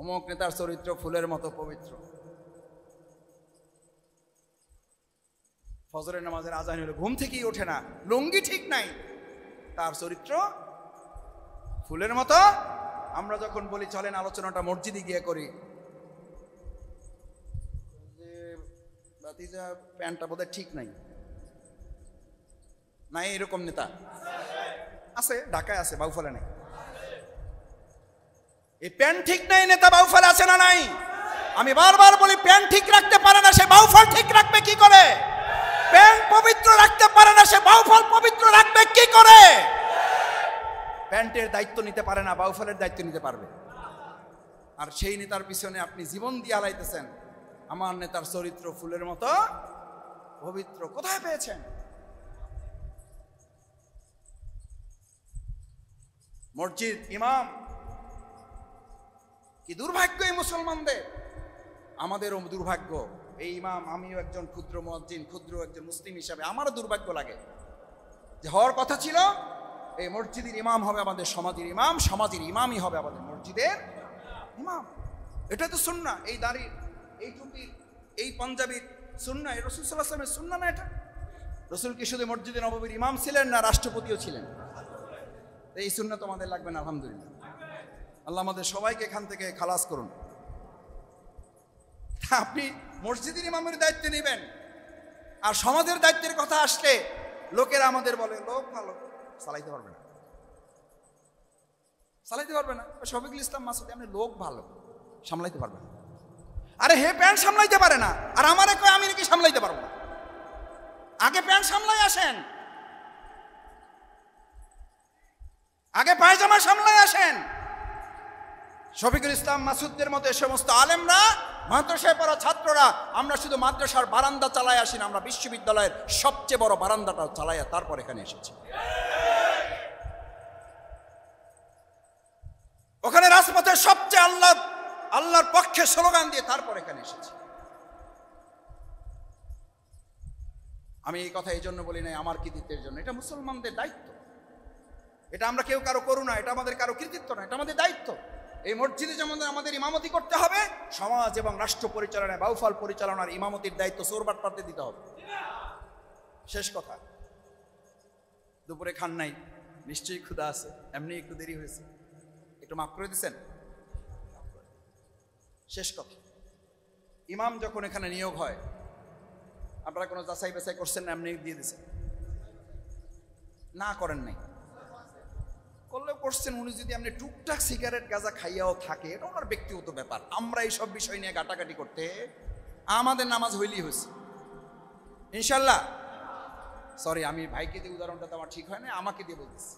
অমুক নেতার চরিত্র ফুলের মতো পবিত্র, ফজরের নামাজের আজান হলো ঘুম থেকেই ওঠে না, লুঙ্গি ঠিক নাই, তার চরিত্র ফুলের মতো। আমরা যখন বলি চলেন আলোচনাটা মসজিদে গিয়ে করি, যে বাতিজা প্যান্টটা বোধহয় ঠিক নাই, নাই এরকম নেতা আছে, ঢাকায় আছে, বাউফলে নাই। এই প্যান্ট ঠিক নাই নেতা বাউফলে আছে না নাই? আমি বারবার বলি প্যান্ট ঠিক রাখতে পারে না সে বাউফল ঠিক রাখবে কি করে? প্যান্ট পবিত্র রাখতে পারে না সে বাউফল পবিত্র রাখবে কি করে? প্যান্টের দায়িত্ব নিতে পারে না, বাউফলের দায়িত্ব নিতে পারবে। আর সেই নেতার পিছনে আপনি জীবন দিয়ে আলাইতেছেন। আমার নেতার চরিত্র ফুলের মতো পবিত্র, কোথায় পেয়েছেন? মসজিদ ইমাম, কি দুর্ভাগ্য এই মুসলমানদের, আমাদেরও দুর্ভাগ্য। এই ইমাম, আমিও একজন ক্ষুদ্র মুয়াজ্জিন, ক্ষুদ্র একজন মুসলিম হিসাবে আমারও দুর্ভাগ্য লাগে যে হওয়ার কথা ছিল এই মসজিদের ইমাম হবে আমাদের সমাজের ইমাম, সমাজের ইমামই হবে আমাদের মসজিদের ইমাম। এটা তো সুন্নাহ, এই দাড়ির, এই টুপির, এই পাঞ্জাবির সুন্নাহ, এই রাসূল সাল্লাল্লাহু আলাইহি ওয়াসাল্লামের সুন্নাহ না এটা? রাসূল কি শুধু মসজিদে নববীর ইমাম ছিলেন না রাষ্ট্রপতিও ছিলেন? এই সুন্নাহ তো আমাদের লাগবে না, আলহামদুলিল্লাহ। আল্লাহ আমাদের সবাইকে এখান থেকে খালাস করুন। আপনি মসজিদের ইমামের দায়িত্ব নেবেন, আর সমাজের দায়িত্বের কথা আসলে লোকেরা আমাদের বলে লোক ভালো, চালাইতে পারবে না, চালাইতে পারবে না। শফিকুল ইসলাম মাসুদ, আপনি লোক ভালো, সামলাইতে পারবে না। আরে হে প্যান্ট সামলাইতে পারে না, আর আমারে কয় আমি নাকি সামলাইতে পারবো না। আগে প্যান্ট সামলাই আসেন, আগে পায়জামা সামলাই আসেন। শফিকুল ইসলাম মাসুদদের মতো সমস্ত আলেমরা, মাদ্রাসায় পড়া ছাত্ররা, আমরা শুধু মাদ্রাসার বারান্দা চালায় আসি না, আমরা বিশ্ববিদ্যালয়ের সবচেয়ে বড় বারান্দাটা চালাইয়া তারপর এখানে এসেছি। ওখানে রাজপথের সবচেয়ে আল্লাহর পক্ষে স্লোগান দিয়ে তারপর এখানে এসেছি। আমি এই কথা এই জন্য বলি নাই আমার কৃতিত্বের জন্য, এটা মুসলমানদের দায়িত্ব। এটা আমরা কেউ কারো করু না, এটা আমাদের কারো কৃতিত্ব না, এটা আমাদের দায়িত্ব। এই মসজিদে যেমন আমাদের ইমামতি করতে হবে, সমাজ এবং রাষ্ট্র পরিচালনায়, বাউফল পরিচালনার ইমামতির দায়িত্ব চোরবাটপারদের দিতে হবে। শেষ কথা, দুপুরে খান নাই, নিশ্চয়ই ক্ষুধা আছে, এমনি একটু দেরি হয়েছে, একটু মাফ করে দিচ্ছেন। শেষ কথা, ইমাম যখন এখানে নিয়োগ হয়, আপনারা কোনো যাচাই বাছাই করছেন না, এমনি দিয়ে দিচ্ছেন? না, করেন নাই। করলেও করছেন, উনি যদি আপনি টুকটাক সিগারেট গাঁজা খাইয়াও থাকে, এটা ওনার ব্যক্তিগত ব্যাপার। আমরা এইসব বিষয় নিয়ে ঘাটাঘাটি করতে আমাদের নামাজ হইলেই হয়েছে ইনশাল্লাহ। সরি, আমি ভাইকে দিয়ে উদাহরণটা তো আমার ঠিক হয় না, আমাকে দিয়ে বলতেছি।